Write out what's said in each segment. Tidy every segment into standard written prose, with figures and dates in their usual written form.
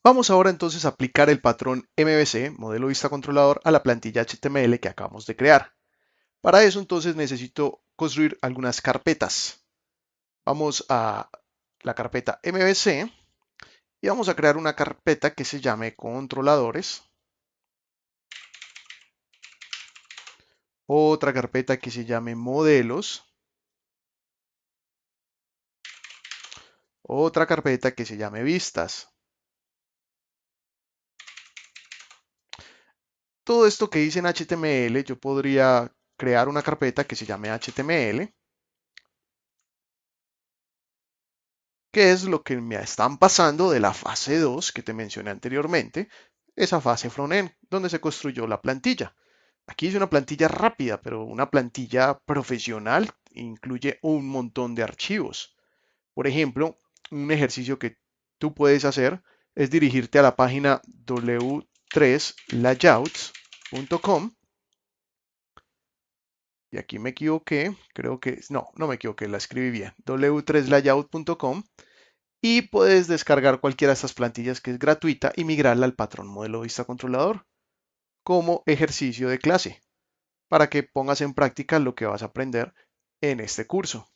Vamos ahora entonces a aplicar el patrón MVC, modelo vista controlador, a la plantilla HTML que acabamos de crear. Para eso entonces necesito construir algunas carpetas. Vamos a la carpeta MVC y vamos a crear una carpeta que se llame controladores. Otra carpeta que se llame modelos. Otra carpeta que se llame vistas. Todo esto que hice en HTML, yo podría crear una carpeta que se llame HTML, que es lo que me están pasando de la fase 2 que te mencioné anteriormente, esa fase frontend, donde se construyó la plantilla. Aquí hice una plantilla rápida, pero una plantilla profesional incluye un montón de archivos. Por ejemplo, un ejercicio que tú puedes hacer es dirigirte a la página w3layouts.com. Y aquí me equivoqué, creo que no me equivoqué, la escribí bien, w3layout.com. Y puedes descargar cualquiera de estas plantillas que es gratuita y migrarla al patrón modelo vista controlador como ejercicio de clase para que pongas en práctica lo que vas a aprender en este curso.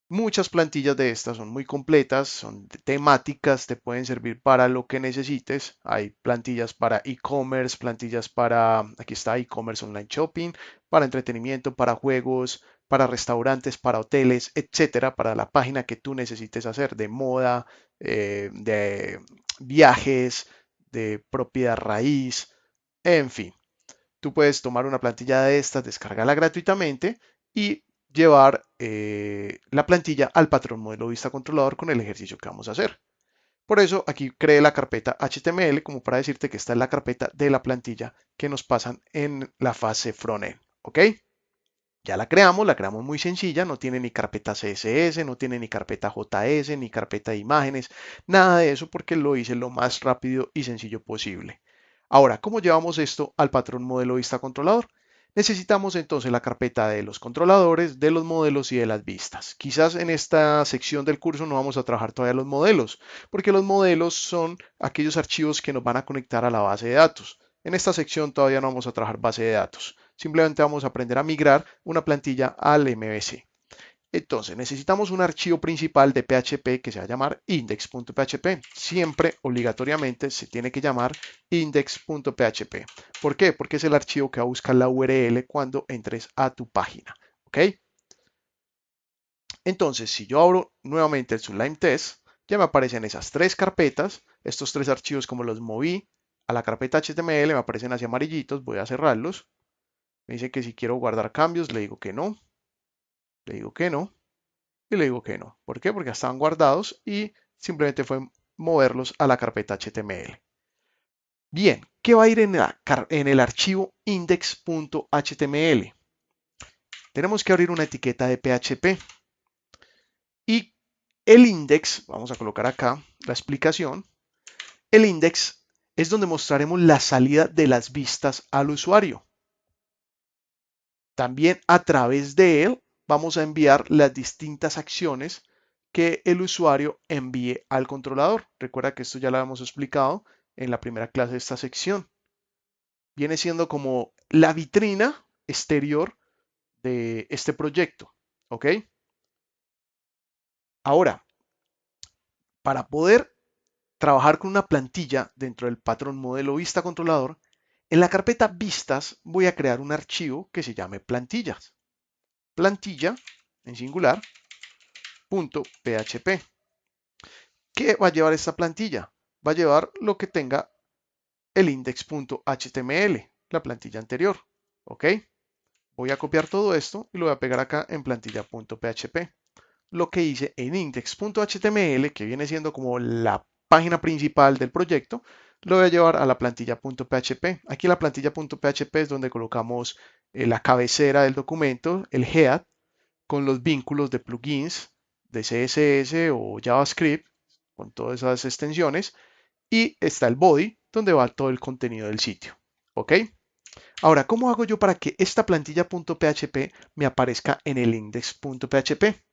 Muchas plantillas de estas son muy completas, son temáticas, te pueden servir para lo que necesites. Hay plantillas para e-commerce, plantillas para, aquí está, e-commerce online shopping, para entretenimiento, para juegos, para restaurantes, para hoteles, etcétera, para la página que tú necesites hacer de moda, de viajes, de propiedad raíz, en fin. Tú puedes tomar una plantilla de estas, descargarla gratuitamente y llevar la plantilla al patrón modelo vista controlador con el ejercicio que vamos a hacer. Por eso aquí creé la carpeta HTML como para decirte que esta es la carpeta de la plantilla que nos pasan en la fase frontend. ¿Ok? Ya la creamos muy sencilla, no tiene ni carpeta CSS, no tiene ni carpeta JS, ni carpeta de imágenes, nada de eso porque lo hice lo más rápido y sencillo posible. Ahora, ¿cómo llevamos esto al patrón modelo vista controlador? Necesitamos entonces la carpeta de los controladores, de los modelos y de las vistas. Quizás en esta sección del curso no vamos a trabajar todavía los modelos, porque los modelos son aquellos archivos que nos van a conectar a la base de datos. En esta sección todavía no vamos a trabajar base de datos. Simplemente vamos a aprender a migrar una plantilla al MVC. Entonces, necesitamos un archivo principal de PHP que se va a llamar index.php. Siempre, obligatoriamente, se tiene que llamar index.php. ¿Por qué? Porque es el archivo que va a buscar la URL cuando entres a tu página. ¿Ok? Entonces, si yo abro nuevamente el Sublime Test, ya me aparecen esas tres carpetas. Estos tres archivos, como los moví a la carpeta HTML, me aparecen así amarillitos. Voy a cerrarlos. Me dice que si quiero guardar cambios, le digo que no. Le digo que no. Y le digo que no. ¿Por qué? Porque ya estaban guardados y simplemente fue moverlos a la carpeta HTML. Bien, ¿qué va a ir en el archivo index.html? Tenemos que abrir una etiqueta de PHP y el index, vamos a colocar acá la explicación, el index es donde mostraremos la salida de las vistas al usuario. También a través de él vamos a enviar las distintas acciones que el usuario envíe al controlador. Recuerda que esto ya lo hemos explicado en la primera clase de esta sección. Viene siendo como la vitrina exterior de este proyecto. ¿Ok? Ahora, para poder trabajar con una plantilla dentro del patrón modelo vista controlador, en la carpeta vistas voy a crear un archivo que se llame plantillas. Plantilla en singular .php. ¿Qué va a llevar esta plantilla? Va a llevar lo que tenga el index.html, la plantilla anterior. ¿Ok? Voy a copiar todo esto y lo voy a pegar acá en plantilla.php. Lo que hice en index.html, que viene siendo como la página principal del proyecto, lo voy a llevar a la plantilla.php. Aquí la plantilla.php es donde colocamos la cabecera del documento, el head, con los vínculos de plugins de CSS o JavaScript, con todas esas extensiones, y está el body, donde va todo el contenido del sitio. ¿Ok? Ahora, ¿cómo hago yo para que esta plantilla.php me aparezca en el index.php?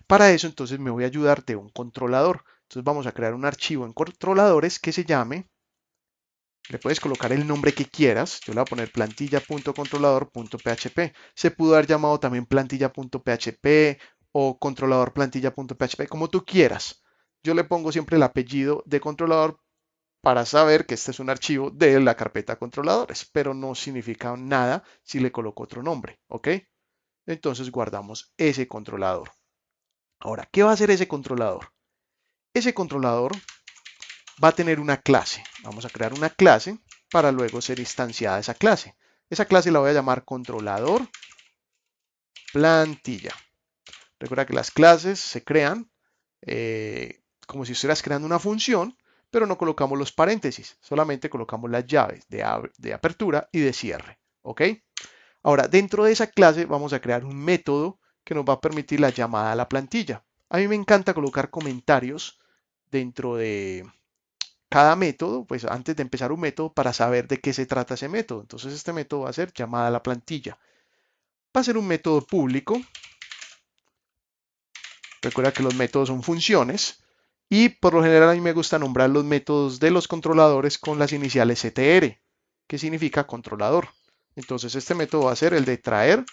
Para eso, entonces, me voy a ayudar de un controlador. Entonces vamos a crear un archivo en controladores que se llame, le puedes colocar el nombre que quieras, yo le voy a poner plantilla.controlador.php. Se pudo haber llamado también plantilla.php o controlador.plantilla.php, como tú quieras. Yo le pongo siempre el apellido de controlador para saber que este es un archivo de la carpeta controladores, pero no significa nada si le coloco otro nombre, ¿ok? Entonces guardamos ese controlador. Ahora, ¿qué va a hacer ese controlador? Ese controlador va a tener una clase. Vamos a crear una clase para luego ser instanciada esa clase. Esa clase la voy a llamar controlador plantilla. Recuerda que las clases se crean como si estuvieras creando una función, pero no colocamos los paréntesis, solamente colocamos las llaves de apertura y de cierre. ¿Ok? Ahora, dentro de esa clase vamos a crear un método que nos va a permitir la llamada a la plantilla. A mí me encanta colocar comentarios dentro de cada método, pues antes de empezar un método para saber de qué se trata ese método. Entonces este método va a ser llamada a la plantilla. Va a ser un método público. Recuerda que los métodos son funciones y por lo general a mí me gusta nombrar los métodos de los controladores con las iniciales CTR, que significa controlador. Entonces este método va a ser el de traer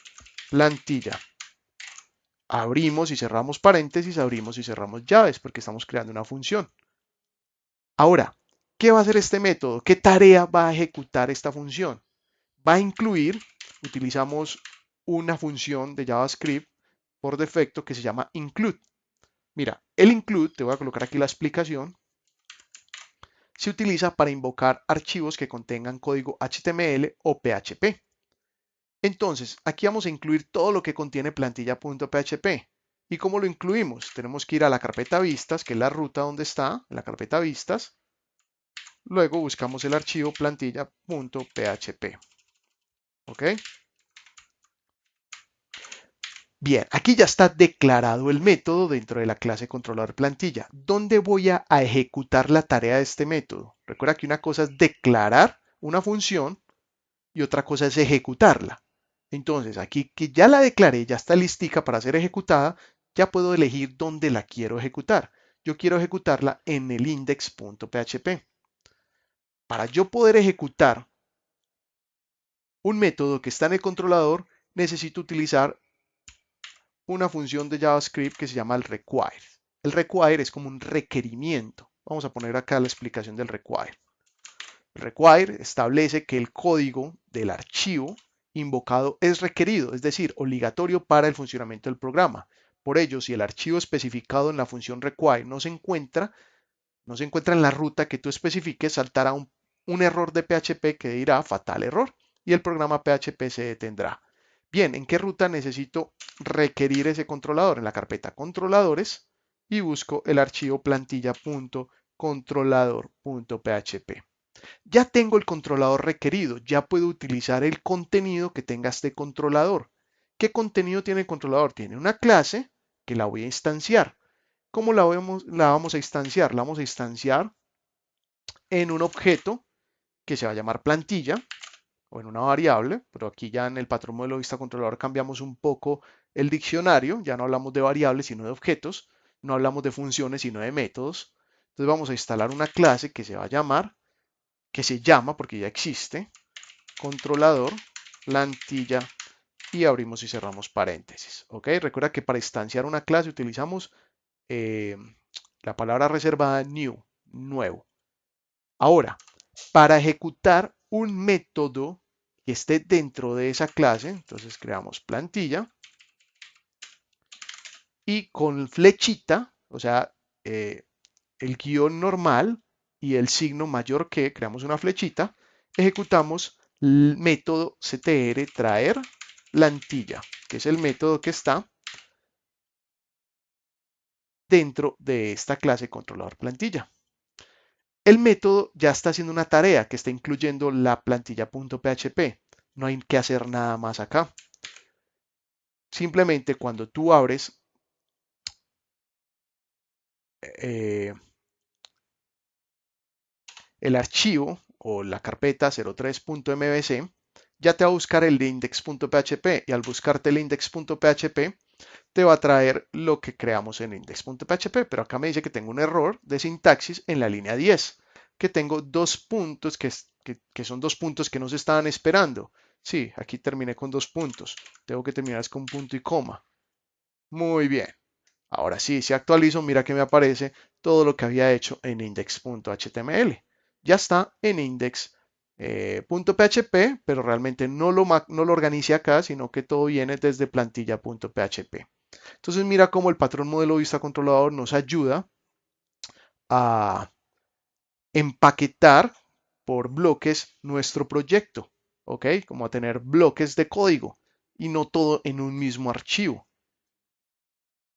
plantilla. Abrimos y cerramos paréntesis, abrimos y cerramos llaves porque estamos creando una función. Ahora, ¿qué va a hacer este método? ¿Qué tarea va a ejecutar esta función? Va a incluir, utilizamos una función de JavaScript por defecto que se llama include. Mira, el include, te voy a colocar aquí la explicación, se utiliza para invocar archivos que contengan código HTML o PHP. Entonces, aquí vamos a incluir todo lo que contiene plantilla.php. ¿Y cómo lo incluimos? Tenemos que ir a la carpeta vistas, que es la ruta donde está, en la carpeta vistas. Luego buscamos el archivo plantilla.php. ¿Ok? Bien, aquí ya está declarado el método dentro de la clase controlador plantilla. ¿Dónde voy a ejecutar la tarea de este método? Recuerda que una cosa es declarar una función y otra cosa es ejecutarla. Entonces, aquí que ya la declaré, ya está listica para ser ejecutada, ya puedo elegir dónde la quiero ejecutar. Yo quiero ejecutarla en el index.php. Para yo poder ejecutar un método que está en el controlador, necesito utilizar una función de JavaScript que se llama el require. El require es como un requerimiento. Vamos a poner acá la explicación del require. El require establece que el código del archivo invocado es requerido, es decir, obligatorio para el funcionamiento del programa. Por ello, si el archivo especificado en la función require no se encuentra en la ruta que tú especifiques, saltará un error de PHP que dirá fatal error y el programa PHP se detendrá. Bien, ¿en qué ruta necesito requerir ese controlador? En la carpeta controladores y busco el archivo plantilla.controlador.php. Ya tengo el controlador requerido, ya puedo utilizar el contenido que tenga este controlador. ¿Qué contenido tiene el controlador? Tiene una clase que la voy a instanciar. ¿Cómo la vamos a instanciar? La vamos a instanciar en un objeto que se va a llamar plantilla o en una variable, pero aquí ya en el patrón modelo vista controlador cambiamos un poco el diccionario, ya no hablamos de variables sino de objetos, no hablamos de funciones sino de métodos. Entonces vamos a instalar una clase que se va a llamar, que se llama, porque ya existe, controlador plantilla y abrimos y cerramos paréntesis. ¿Ok? Recuerda que para instanciar una clase utilizamos eh, la palabra reservada new, nuevo. Ahora, para ejecutar un método que esté dentro de esa clase, entonces creamos plantilla y con flechita, o sea, el guión normal y el signo mayor que, creamos una flechita, ejecutamos el método ctr traer plantilla, que es el método que está dentro de esta clase controlador plantilla. El método ya está haciendo una tarea que está incluyendo la plantilla.php. No hay que hacer nada más acá. Simplemente cuando tú abres eh, el archivo o la carpeta 03.mbc, ya te va a buscar el de index.php y al buscarte el index.php te va a traer lo que creamos en index.php, pero acá me dice que tengo un error de sintaxis en la línea 10, que tengo dos puntos que son dos puntos que no se estaban esperando. Sí, aquí terminé con dos puntos. Tengo que terminar con punto y coma. Muy bien. Ahora sí, si actualizo, mira que me aparece todo lo que había hecho en index.html. Ya está en index.php, pero realmente no lo organice acá, sino que todo viene desde plantilla.php. Entonces mira cómo el patrón modelo vista controlador nos ayuda a empaquetar por bloques nuestro proyecto, ¿ok? Como a tener bloques de código y no todo en un mismo archivo.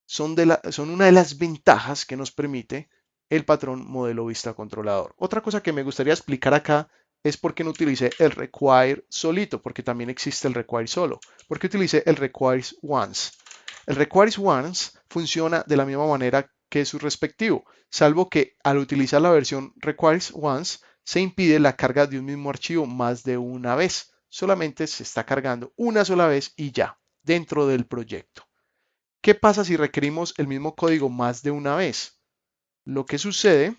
Son una de las ventajas que nos permite el patrón modelo vista controlador. Otra cosa que me gustaría explicar acá es por qué no utilicé el require solito, porque también existe el require solo. ¿Por qué utilicé el requires once? El requires once funciona de la misma manera que su respectivo, salvo que al utilizar la versión requires once se impide la carga de un mismo archivo más de una vez. Solamente se está cargando una sola vez y ya, dentro del proyecto. ¿Qué pasa si requerimos el mismo código más de una vez? Lo que sucede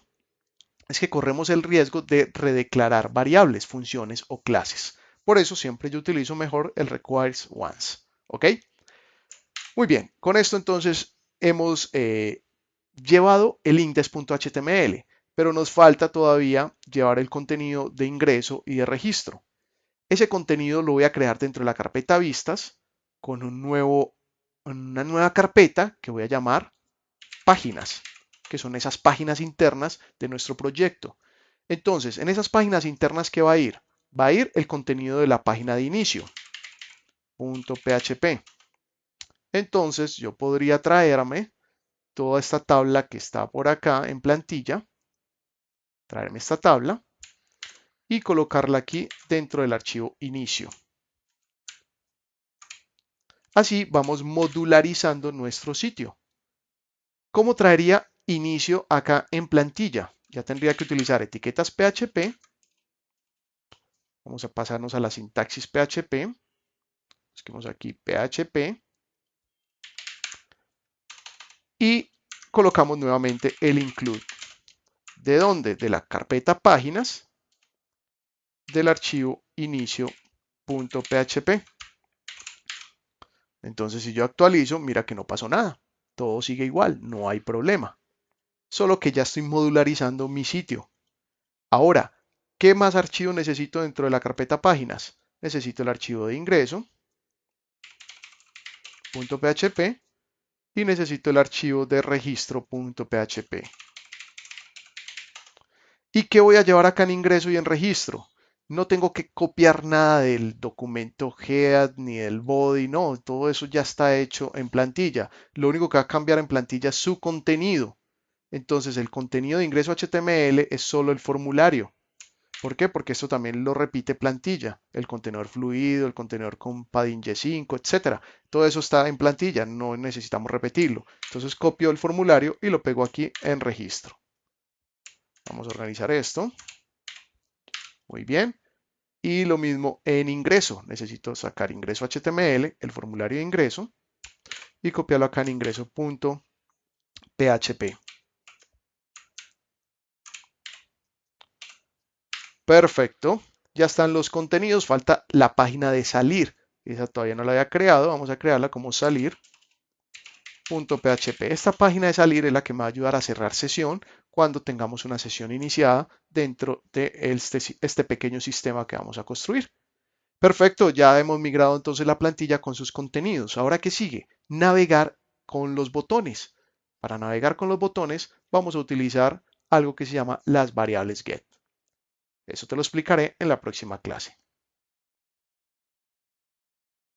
es que corremos el riesgo de redeclarar variables, funciones o clases. Por eso siempre yo utilizo mejor el requires once. ¿Ok? Muy bien, con esto entonces hemos llevado el index.html, pero nos falta todavía llevar el contenido de ingreso y de registro. Ese contenido lo voy a crear dentro de la carpeta vistas con una nueva carpeta que voy a llamar páginas, que son esas páginas internas de nuestro proyecto. Entonces, en esas páginas internas, ¿qué va a ir? Va a ir el contenido de la página de inicio, .php. Entonces, yo podría traerme toda esta tabla que está por acá en plantilla, traerme esta tabla y colocarla aquí dentro del archivo inicio. Así vamos modularizando nuestro sitio. ¿Cómo traería inicio acá en plantilla? Ya tendría que utilizar etiquetas PHP. Vamos a pasarnos a la sintaxis PHP. Busquemos aquí PHP. Y colocamos nuevamente el include. ¿De dónde? De la carpeta páginas del archivo inicio.php. Entonces, si yo actualizo, mira que no pasó nada. Todo sigue igual, no hay problema. Solo que ya estoy modularizando mi sitio. Ahora, ¿qué más archivo necesito dentro de la carpeta páginas? Necesito el archivo de ingreso, .php, y necesito el archivo de registro.php. ¿Y qué voy a llevar acá en ingreso y en registro? No tengo que copiar nada del documento head ni del body, no, todo eso ya está hecho en plantilla. Lo único que va a cambiar en plantilla es su contenido. Entonces, el contenido de ingreso HTML es solo el formulario. ¿Por qué? Porque esto también lo repite plantilla, el contenedor fluido, el contenedor con padding Y5, etcétera. Todo eso está en plantilla, no necesitamos repetirlo. Entonces copio el formulario y lo pego aquí en registro. Vamos a organizar esto. Muy bien. Y lo mismo en ingreso. Necesito sacar ingreso HTML, el formulario de ingreso, y copiarlo acá en ingreso.php. Perfecto. Ya están los contenidos. Falta la página de salir. Esa todavía no la había creado. Vamos a crearla como salir.php. Esta página de salir es la que me va a ayudar a cerrar sesión cuando tengamos una sesión iniciada dentro de este pequeño sistema que vamos a construir. Perfecto, ya hemos migrado entonces la plantilla con sus contenidos. Ahora, ¿qué sigue? Navegar con los botones. Para navegar con los botones vamos a utilizar algo que se llama las variables get. Eso te lo explicaré en la próxima clase.